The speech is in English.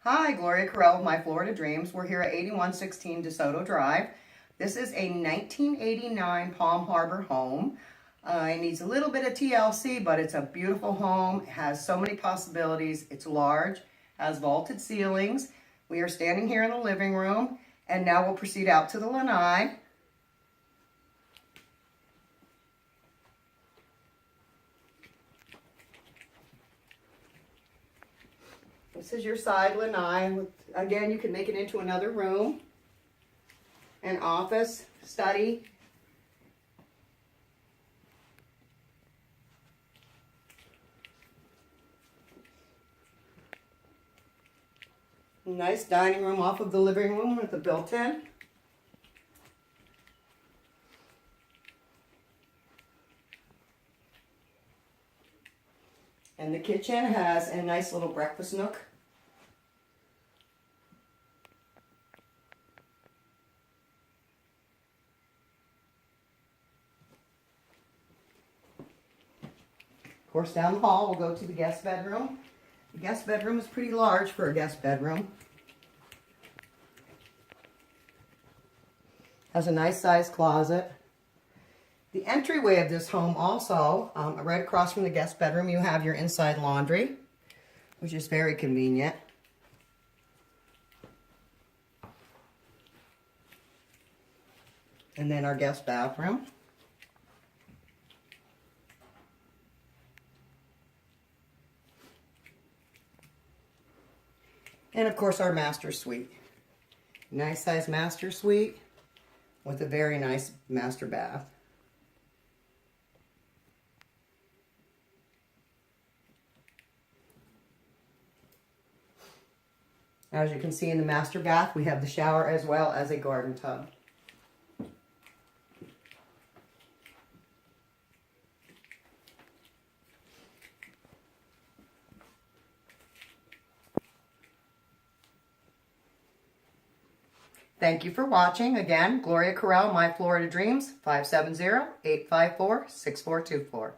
Hi, Gloria Carell with My Florida Dreams. We're here at 8116 Desoto Drive. This is a 1989 Palm Harbor home. It needs a little bit of TLC, but it's a beautiful home. It has so many possibilities. It's large, has vaulted ceilings. We are standing here in the living room, and now we'll proceed out to the lanai. This is your side lanai. Again, you can make it into another room, an office, study. Nice dining room off of the living room with the built-in. And the kitchen has a nice little breakfast nook. Of course, down the hall, we'll go to the guest bedroom. The guest bedroom is pretty large for a guest bedroom. Has a nice sized closet. The entryway of this home also, right across from the guest bedroom, you have your inside laundry, which is very convenient. And then our guest bathroom. And of course our master suite. Nice size master suite with a very nice master bath. As you can see in the master bath, we have the shower as well as a garden tub. Thank you for watching. Again, Gloria Carell, My Florida Dreams, 570-854-6424.